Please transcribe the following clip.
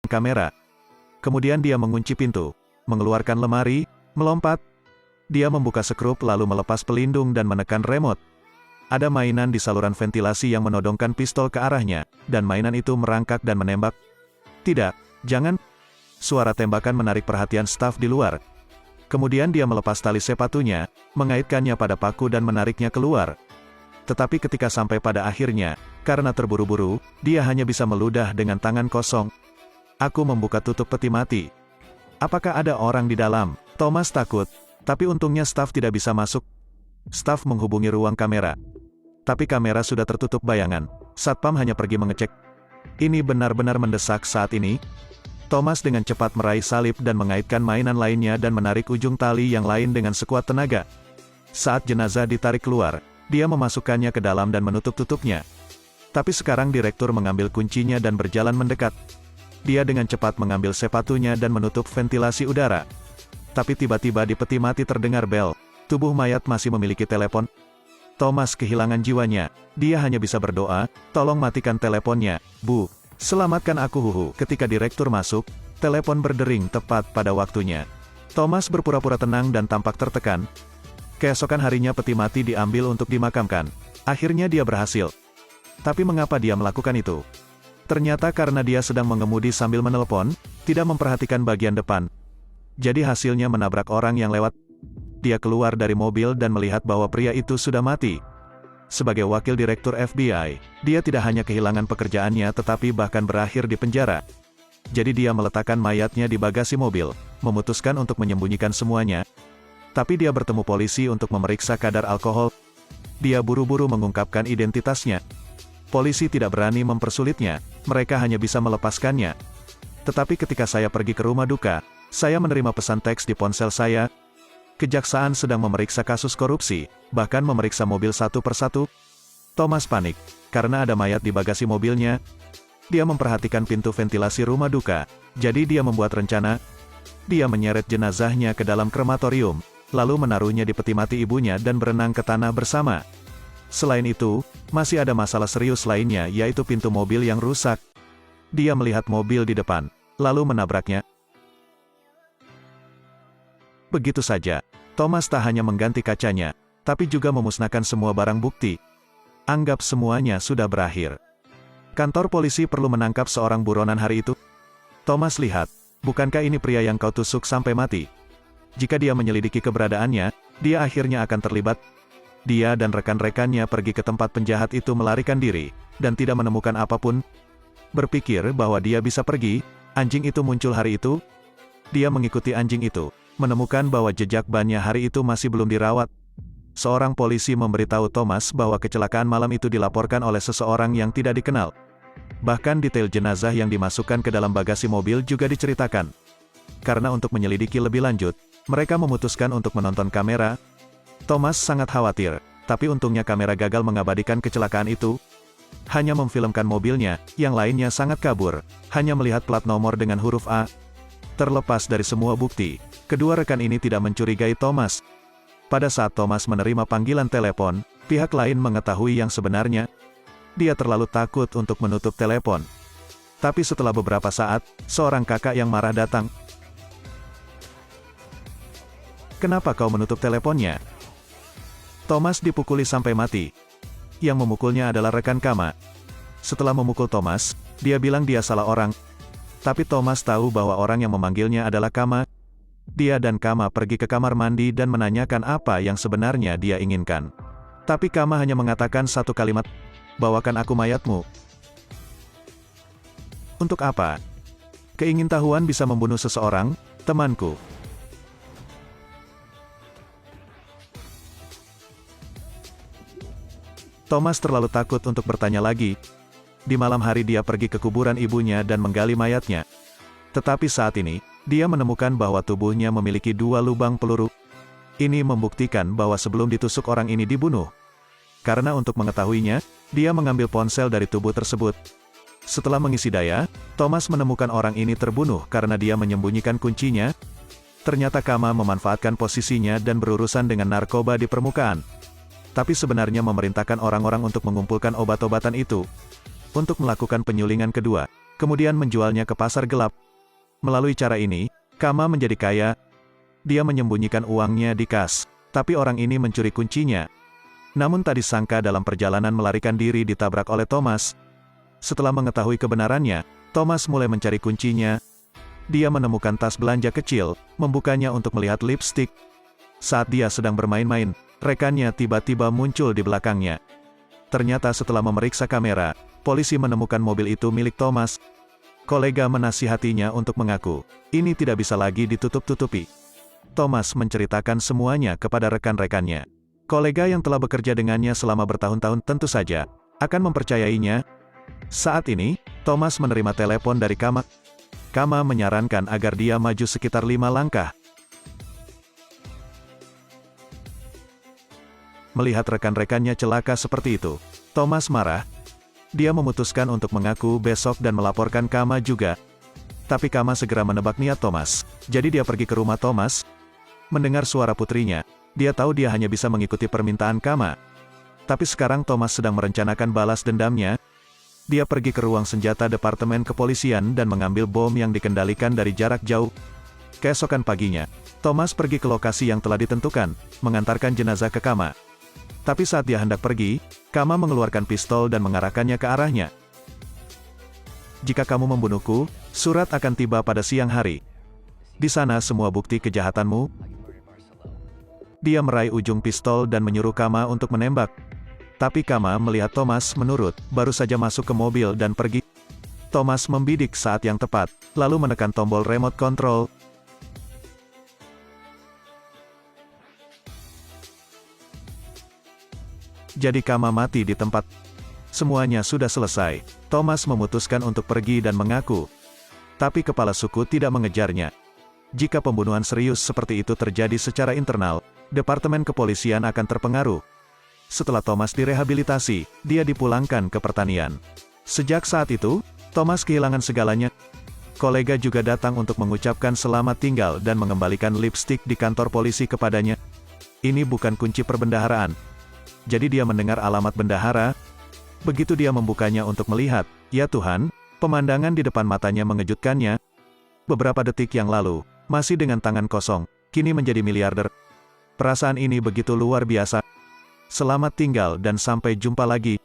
kamera. Kemudian dia mengunci pintu, mengeluarkan lemari, melompat. Dia membuka sekrup lalu melepas pelindung dan menekan remote. Ada mainan di saluran ventilasi yang menodongkan pistol ke arahnya, dan mainan itu merangkak dan menembak. Tidak, jangan. Suara tembakan menarik perhatian staf di luar. Kemudian dia melepas tali sepatunya, mengaitkannya pada paku dan menariknya keluar. Tetapi ketika sampai pada akhirnya, karena terburu-buru, dia hanya bisa meludah dengan tangan kosong. Aku membuka tutup peti mati. Apakah ada orang di dalam? Thomas takut, tapi untungnya staf tidak bisa masuk. Staf menghubungi ruang kamera. Tapi kamera sudah tertutup bayangan. Satpam hanya pergi mengecek. Ini benar-benar mendesak saat ini. Thomas dengan cepat meraih salib dan mengaitkan mainan lainnya dan menarik ujung tali yang lain dengan sekuat tenaga. Saat jenazah ditarik keluar, dia memasukkannya ke dalam dan menutup-tutupnya. Tapi sekarang direktur mengambil kuncinya dan berjalan mendekat. Dia dengan cepat mengambil sepatunya dan menutup ventilasi udara. Tapi tiba-tiba di peti mati terdengar bel. Tubuh mayat masih memiliki telepon. Thomas kehilangan jiwanya. Dia hanya bisa berdoa, tolong matikan teleponnya, Bu. Selamatkan aku huhu. Ketika direktur masuk, telepon berdering tepat pada waktunya. Thomas berpura-pura tenang dan tampak tertekan. Keesokan harinya peti mati diambil untuk dimakamkan. Akhirnya dia berhasil. Tapi mengapa dia melakukan itu? Ternyata karena dia sedang mengemudi sambil menelpon, tidak memperhatikan bagian depan. Jadi hasilnya menabrak orang yang lewat. Dia keluar dari mobil dan melihat bahwa pria itu sudah mati. Sebagai wakil direktur FBI, dia tidak hanya kehilangan pekerjaannya tetapi bahkan berakhir di penjara. Jadi dia meletakkan mayatnya di bagasi mobil, memutuskan untuk menyembunyikan semuanya. Tapi dia bertemu polisi untuk memeriksa kadar alkohol. Dia buru-buru mengungkapkan identitasnya. Polisi tidak berani mempersulitnya, mereka hanya bisa melepaskannya. Tetapi ketika saya pergi ke rumah duka, saya menerima pesan teks di ponsel saya. Kejaksaan sedang memeriksa kasus korupsi, bahkan memeriksa mobil satu persatu. Thomas panik, karena ada mayat di bagasi mobilnya. Dia memperhatikan pintu ventilasi rumah duka, jadi dia membuat rencana. Dia menyeret jenazahnya ke dalam krematorium, lalu menaruhnya di peti mati ibunya dan berenang ke tanah bersama. Selain itu, masih ada masalah serius lainnya yaitu pintu mobil yang rusak. Dia melihat mobil di depan, lalu menabraknya. Begitu saja, Thomas tak hanya mengganti kacanya, tapi juga memusnahkan semua barang bukti. Anggap semuanya sudah berakhir. Kantor polisi perlu menangkap seorang buronan hari itu. Thomas lihat, bukankah ini pria yang kau tusuk sampai mati? Jika dia menyelidiki keberadaannya, dia akhirnya akan terlibat. Dia dan rekan-rekannya pergi ke tempat penjahat itu melarikan diri, dan tidak menemukan apapun. Berpikir bahwa dia bisa pergi, anjing itu muncul hari itu. Dia mengikuti anjing itu, menemukan bahwa jejak bannya hari itu masih belum dirawat. Seorang polisi memberitahu Thomas bahwa kecelakaan malam itu dilaporkan oleh seseorang yang tidak dikenal. Bahkan detail jenazah yang dimasukkan ke dalam bagasi mobil juga diceritakan. Karena untuk menyelidiki lebih lanjut, mereka memutuskan untuk menonton kamera. Thomas sangat khawatir, tapi untungnya kamera gagal mengabadikan kecelakaan itu. Hanya memfilmkan mobilnya, yang lainnya sangat kabur, hanya melihat plat nomor dengan huruf A. Terlepas dari semua bukti, kedua rekan ini tidak mencurigai Thomas. Pada saat Thomas menerima panggilan telepon, pihak lain mengetahui yang sebenarnya. Dia terlalu takut untuk menutup telepon. Tapi setelah beberapa saat, seorang kakak yang marah datang. "Kenapa kau menutup teleponnya?" Thomas dipukuli sampai mati. Yang memukulnya adalah rekan Kama. Setelah memukul Thomas, dia bilang dia salah orang. Tapi Thomas tahu bahwa orang yang memanggilnya adalah Kama. Dia dan Kama pergi ke kamar mandi dan menanyakan apa yang sebenarnya dia inginkan. Tapi Kama hanya mengatakan satu kalimat, "Bawakan aku mayatmu." Untuk apa? Keingintahuan bisa membunuh seseorang, temanku. Thomas terlalu takut untuk bertanya lagi. Di malam hari dia pergi ke kuburan ibunya dan menggali mayatnya. Tetapi saat ini, dia menemukan bahwa tubuhnya memiliki 2 lubang peluru. Ini membuktikan bahwa sebelum ditusuk orang ini dibunuh. Karena untuk mengetahuinya, dia mengambil ponsel dari tubuh tersebut. Setelah mengisi daya, Thomas menemukan orang ini terbunuh karena dia menyembunyikan kuncinya. Ternyata Kama memanfaatkan posisinya dan berurusan dengan narkoba di permukaan. Tapi sebenarnya memerintahkan orang-orang untuk mengumpulkan obat-obatan itu. Untuk melakukan penyulingan kedua, kemudian menjualnya ke pasar gelap. Melalui cara ini, Kama menjadi kaya. Dia menyembunyikan uangnya di kas, tapi orang ini mencuri kuncinya. Namun tak disangka dalam perjalanan melarikan diri ditabrak oleh Thomas. Setelah mengetahui kebenarannya, Thomas mulai mencari kuncinya. Dia menemukan tas belanja kecil, membukanya untuk melihat lipstik. Saat dia sedang bermain-main, rekannya tiba-tiba muncul di belakangnya. Ternyata setelah memeriksa kamera, polisi menemukan mobil itu milik Thomas. Kolega menasihatinya untuk mengaku, ini tidak bisa lagi ditutup-tutupi. Thomas menceritakan semuanya kepada rekan-rekannya. Kolega yang telah bekerja dengannya selama bertahun-tahun tentu saja akan mempercayainya. Saat ini, Thomas menerima telepon dari Kama. Kama menyarankan agar dia maju sekitar 5 langkah. Melihat rekan-rekannya celaka seperti itu, Thomas marah. Dia memutuskan untuk mengaku besok dan melaporkan Kama juga. Tapi Kama segera menebak niat Thomas. Jadi dia pergi ke rumah Thomas. Mendengar suara putrinya, dia tahu dia hanya bisa mengikuti permintaan Kama. Tapi sekarang Thomas sedang merencanakan balas dendamnya. Dia pergi ke ruang senjata departemen kepolisian dan mengambil bom yang dikendalikan dari jarak jauh. Keesokan paginya, Thomas pergi ke lokasi yang telah ditentukan, mengantarkan jenazah ke Kama. Tapi saat dia hendak pergi, Kama mengeluarkan pistol dan mengarahkannya ke arahnya. Jika kamu membunuhku, surat akan tiba pada siang hari. Di sana semua bukti kejahatanmu. Dia meraih ujung pistol dan menyuruh Kama untuk menembak. Tapi Kama melihat Thomas menurut, baru saja masuk ke mobil dan pergi. Thomas membidik saat yang tepat, lalu menekan tombol remote control. Jadi Kama mati di tempat. Semuanya sudah selesai. Thomas memutuskan untuk pergi dan mengaku. Tapi kepala suku tidak mengejarnya. Jika pembunuhan serius seperti itu terjadi secara internal, Departemen Kepolisian akan terpengaruh. Setelah Thomas direhabilitasi, dia dipulangkan ke pertanian. Sejak saat itu, Thomas kehilangan segalanya. Kolega juga datang untuk mengucapkan selamat tinggal dan mengembalikan lipstik di kantor polisi kepadanya. Ini bukan kunci perbendaharaan. Jadi dia mendengar alamat bendahara. Begitu dia membukanya untuk melihat, ya Tuhan, pemandangan di depan matanya mengejutkannya. Beberapa detik yang lalu, masih dengan tangan kosong, kini menjadi miliarder. Perasaan ini begitu luar biasa. Selamat tinggal dan sampai jumpa lagi.